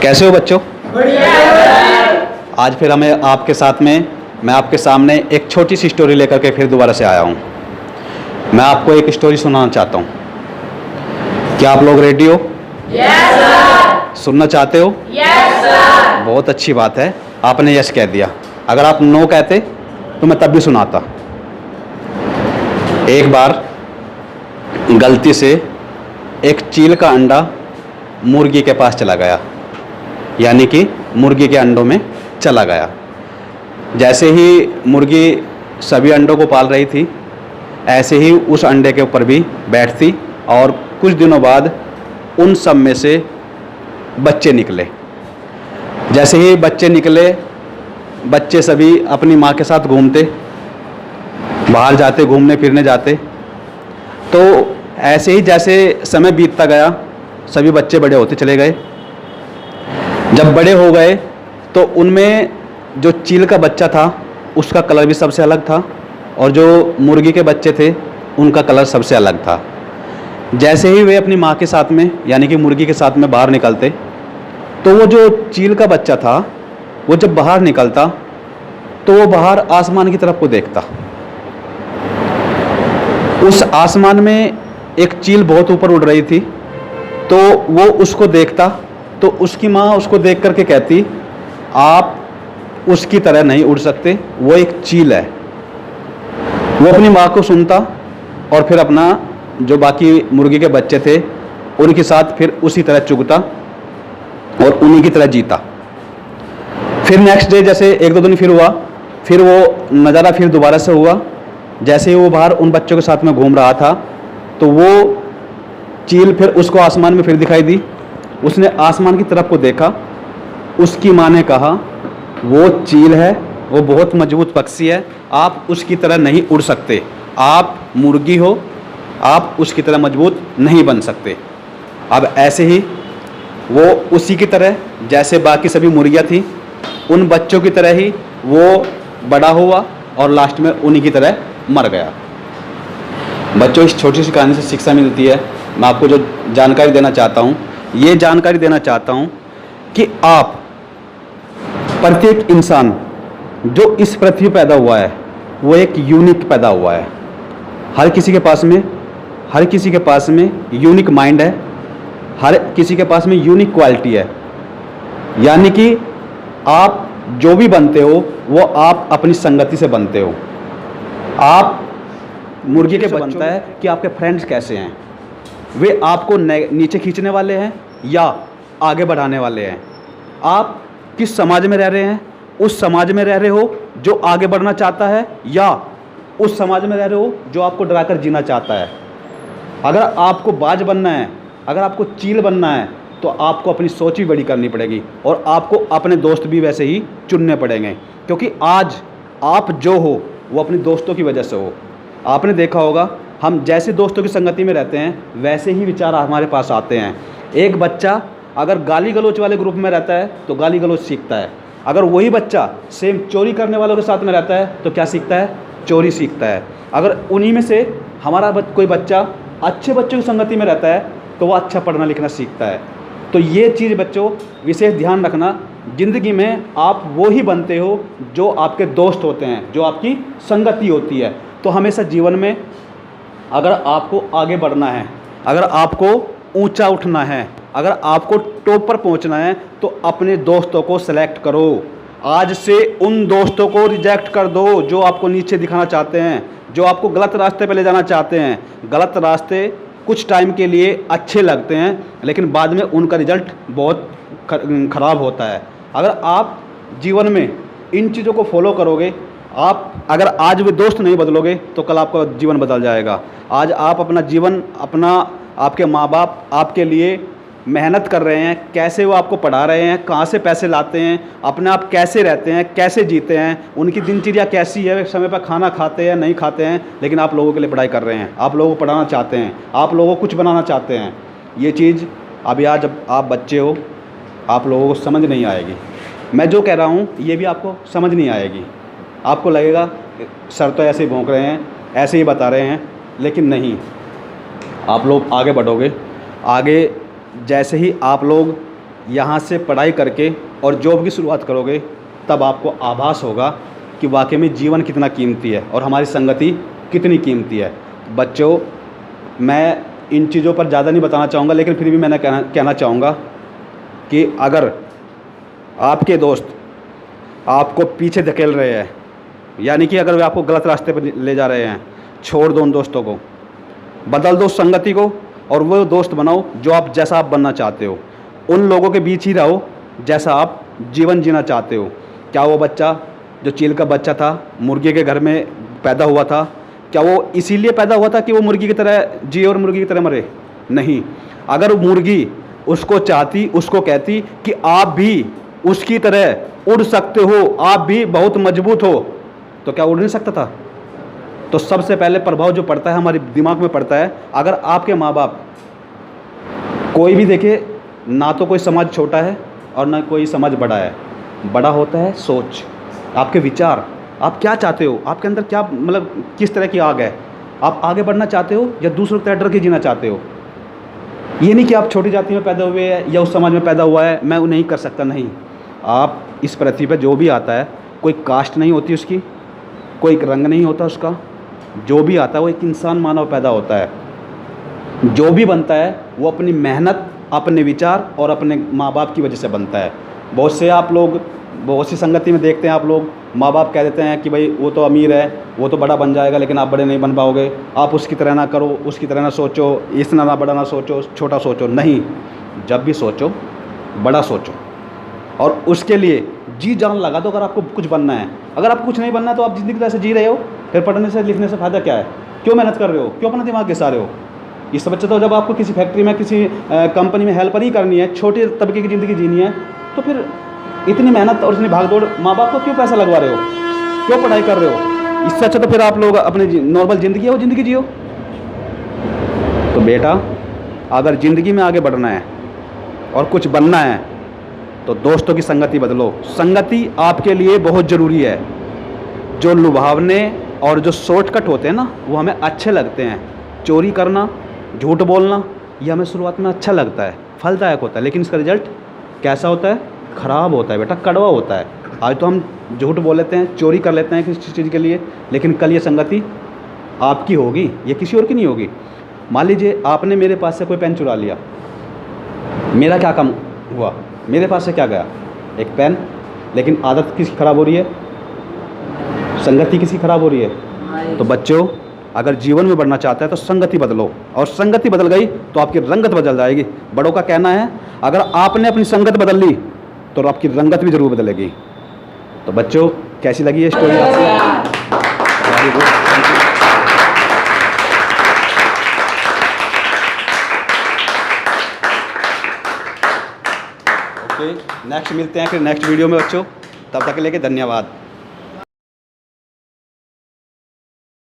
कैसे हो बच्चों? बढ़िया। आज फिर मैं आपके सामने एक छोटी सी स्टोरी लेकर के फिर दोबारा से आया हूँ। मैं आपको एक स्टोरी सुनाना चाहता हूँ। क्या आप लोग रेडी हो? Yes sir. सुनना चाहते हो? Yes sir. बहुत अच्छी बात है, आपने यस कह दिया। अगर आप नो कहते तो मैं तब भी सुनाता। एक बार गलती से एक चील का अंडा मुर्गी के पास चला गया, यानी कि मुर्गी के अंडों में चला गया। जैसे ही मुर्गी सभी अंडों को पाल रही थी, ऐसे ही उस अंडे के ऊपर भी बैठती और कुछ दिनों बाद उन सब में से बच्चे निकले। जैसे ही बच्चे निकले, बच्चे सभी अपनी माँ के साथ घूमते, बाहर जाते, घूमने फिरने जाते। तो ऐसे ही जैसे समय बीतता गया, सभी बच्चे बड़े होते चले गए। जब बड़े हो गए तो उनमें जो चील का बच्चा था उसका कलर भी सबसे अलग था, और जो मुर्गी के बच्चे थे उनका कलर सबसे अलग था। जैसे ही वे अपनी माँ के साथ में, यानी कि मुर्गी के साथ में बाहर निकलते, तो वो जो चील का बच्चा था वो जब बाहर निकलता तो वो बाहर आसमान की तरफ को देखता। उस आसमान में एक चील बहुत ऊपर उड़ रही थी, तो वो उसको देखता। तो उसकी माँ उसको देख करके कहती, आप उसकी तरह नहीं उड़ सकते, वो एक चील है। वो अपनी माँ को सुनता और फिर अपना जो बाकी मुर्गी के बच्चे थे उनके साथ फिर उसी तरह चुगता और उन्हीं की तरह जीता। फिर नेक्स्ट डे जैसे एक दो दिन फिर हुआ, फिर वो नज़ारा फिर दोबारा से हुआ। जैसे ही वो बाहर उन बच्चों के साथ में घूम रहा था, तो वो चील फिर उसको आसमान में फिर दिखाई दी। उसने आसमान की तरफ को देखा। उसकी माँ ने कहा, वो चील है, वो बहुत मजबूत पक्षी है, आप उसकी तरह नहीं उड़ सकते। आप मुर्गी हो, आप उसकी तरह मजबूत नहीं बन सकते। अब ऐसे ही वो उसी की तरह, जैसे बाकी सभी मुर्गियाँ थी, उन बच्चों की तरह ही वो बड़ा हुआ और लास्ट में उन्हीं की तरह मर गया। बच्चों, इस छोटी सी कहानी से शिक्षा मिलती है। मैं आपको जो जानकारी देना चाहता हूँ, ये जानकारी देना चाहता हूँ कि आप प्रत्येक इंसान जो इस पृथ्वी पैदा हुआ है वो एक यूनिक पैदा हुआ है। हर किसी के पास में यूनिक माइंड है, हर किसी के पास में यूनिक क्वालिटी है। यानी कि आप जो भी बनते हो वो आप अपनी संगति से बनते हो। आप मुर्गी के बनता है कि आपके फ्रेंड्स कैसे हैं, वे आपको नीचे खींचने वाले हैं या आगे बढ़ाने वाले हैं। आप किस समाज में रह रहे हैं, उस समाज में रह रहे हो जो आगे बढ़ना चाहता है, या उस समाज में रह रहे हो जो आपको डराकर जीना चाहता है। अगर आपको बाज बनना है, अगर आपको चील बनना है, तो आपको अपनी सोच भी बड़ी करनी पड़ेगी और आपको अपने दोस्त भी वैसे ही चुनने पड़ेंगे, क्योंकि आज आप जो हो वो अपने दोस्तों की वजह से हो। आपने देखा होगा, हम जैसे दोस्तों की संगति में रहते हैं वैसे ही विचार हमारे पास आते हैं। एक बच्चा अगर गाली गलौच वाले ग्रुप में रहता है तो गाली गलौच सीखता है। अगर वही बच्चा सेम चोरी करने वालों के साथ में रहता है तो क्या सीखता है? चोरी सीखता है। अगर उन्हीं में से हमारा कोई बच्चा अच्छे बच्चों की संगति में रहता है तो वो अच्छा पढ़ना लिखना सीखता है। तो ये चीज़ बच्चों विशेष ध्यान रखना, ज़िंदगी में आप वो ही बनते हो जो आपके दोस्त होते हैं, जो आपकी संगति होती है। तो हमेशा जीवन में अगर आपको आगे बढ़ना है, अगर आपको ऊंचा उठना है, अगर आपको टॉप पर पहुंचना है, तो अपने दोस्तों को सेलेक्ट करो। आज से उन दोस्तों को रिजेक्ट कर दो जो आपको नीचे दिखाना चाहते हैं, जो आपको गलत रास्ते पर ले जाना चाहते हैं। गलत रास्ते कुछ टाइम के लिए अच्छे लगते हैं, लेकिन बाद में उनका रिजल्ट बहुत ख़राब होता है। अगर आप जीवन में इन चीज़ों को फॉलो करोगे, आप अगर आज भी दोस्त नहीं बदलोगे तो कल आपका जीवन बदल जाएगा। आज आप अपना जीवन, आपके माँ बाप आपके लिए मेहनत कर रहे हैं, कैसे वो आपको पढ़ा रहे हैं, कहाँ से पैसे लाते हैं, अपने आप कैसे रहते हैं, कैसे जीते हैं, उनकी दिनचर्या कैसी है, समय पर खाना खाते हैं नहीं खाते हैं, लेकिन आप लोगों के लिए पढ़ाई कर रहे हैं, आप लोगों को पढ़ाना चाहते हैं, आप लोगों को कुछ बनाना चाहते हैं। ये चीज़ अभी आज जब आप बच्चे हो आप लोगों को समझ नहीं आएगी। मैं जो कह रहा हूँ ये भी आपको समझ नहीं आएगी। आपको लगेगा सर तो ऐसे ही भौंक रहे हैं, ऐसे ही बता रहे हैं, लेकिन नहीं, आप लोग आगे बढ़ोगे। आगे जैसे ही आप लोग यहाँ से पढ़ाई करके और जॉब की शुरुआत करोगे, तब आपको आभास होगा कि वाकई में जीवन कितना कीमती है और हमारी संगति कितनी कीमती है। बच्चों, मैं इन चीज़ों पर ज़्यादा नहीं बताना चाहूँगा, लेकिन फिर भी मैंने कहना चाहूँगा कि अगर आपके दोस्त आपको पीछे धकेल रहे हैं, यानी कि अगर वे आपको गलत रास्ते पर ले जा रहे हैं, छोड़ दो उन दोस्तों को, बदल दो संगति को और वो दोस्त बनाओ जो आप जैसा आप बनना चाहते हो। उन लोगों के बीच ही रहो जैसा आप जीवन जीना चाहते हो। क्या वो बच्चा जो चील का बच्चा था, मुर्गी के घर में पैदा हुआ था, क्या वो इसीलिए पैदा हुआ था कि वो मुर्गी की तरह जिए और मुर्गी की तरह मरे? नहीं। अगर मुर्गी उसको चाहती, उसको कहती कि आप भी उसकी तरह उड़ सकते हो, आप भी बहुत मजबूत हो, तो क्या उड़ नहीं सकता था? तो सबसे पहले प्रभाव जो पड़ता है हमारे दिमाग में पड़ता है। अगर आपके माँ बाप, कोई भी देखे, ना तो कोई समाज छोटा है और ना कोई समाज बड़ा है, बड़ा होता है सोच, आपके विचार, आप क्या चाहते हो, आपके अंदर क्या मतलब किस तरह की आग है, आप आगे बढ़ना चाहते हो या दूसरों की तरह डर के जीना चाहते हो। ये नहीं कि आप छोटी जाति में पैदा हुए हैं या उस समाज में पैदा हुआ है, मैं वो नहीं कर सकता, नहीं। आप इस पृथ्वी पर जो भी आता है, कोई कास्ट नहीं होती उसकी, कोई रंग नहीं होता उसका, जो भी आता है वो एक इंसान मानव पैदा होता है। जो भी बनता है वो अपनी मेहनत, अपने विचार और अपने माँ बाप की वजह से बनता है। बहुत से आप लोग, बहुत सी संगति में देखते हैं आप लोग, माँ बाप कह देते हैं कि भाई वो तो अमीर है, वो तो बड़ा बन जाएगा, लेकिन आप बड़े नहीं बन पाओगे, आप उसकी तरह ना करो, उसकी तरह ना सोचो, इतना ना बड़ा ना सोचो, छोटा सोचो। नहीं, जब भी सोचो बड़ा सोचो और उसके लिए जी जान लगा दो। अगर आपको कुछ बनना है, अगर आपको कुछ नहीं बनना है तो आप ज़िंदगी ऐसे जी रहे हो, फिर पढ़ने से लिखने से फ़ायदा क्या है? क्यों मेहनत कर रहे हो? क्यों अपना दिमाग घिसा रहे हो? इससे बच्चे तो जब आपको किसी फैक्ट्री में, किसी कंपनी में हेल्पर ही करनी है, छोटे तबके की ज़िंदगी जीनी है, तो फिर इतनी मेहनत और इतनी भागदौड़, माँ बाप को क्यों पैसा लगवा रहे हो? क्यों पढ़ाई कर रहे हो? इससे अच्छा तो फिर आप लोग अपनी नॉर्मल ज़िंदगी है वो ज़िंदगी जियो। तो बेटा, अगर ज़िंदगी में आगे बढ़ना है और कुछ बनना है तो दोस्तों की संगति बदलो। संगति आपके लिए बहुत ज़रूरी है। जो लुभावने और जो शॉर्टकट होते हैं ना, वो हमें अच्छे लगते हैं। चोरी करना, झूठ बोलना, ये हमें शुरुआत में अच्छा लगता है, फलदायक होता है, लेकिन इसका रिजल्ट कैसा होता है? ख़राब होता है बेटा, कड़वा होता है। आज तो हम झूठ बोल लेते हैं, चोरी कर लेते हैं किसी चीज़ के लिए, लेकिन कल ये संगति आपकी होगी, ये किसी और की नहीं होगी। मान लीजिए आपने मेरे पास से कोई पेन चुरा लिया, मेरा क्या काम हुआ? मेरे पास से क्या गया? एक पेन। लेकिन आदत किसकी ख़राब हो रही है? संगति किसकी ख़राब हो रही है? तो बच्चों, अगर जीवन में बढ़ना चाहता है तो संगति बदलो, और संगति बदल गई तो आपकी रंगत बदल जाएगी। बड़ों का कहना है, अगर आपने अपनी संगत बदल ली तो आपकी रंगत भी ज़रूर बदलेगी। तो बच्चों, कैसी लगी ये स्टोरी आपको? Very good, thank you. Okay, next मिलते हैं फिर नेक्स्ट वीडियो में बच्चों। तब तक के लिए धन्यवाद।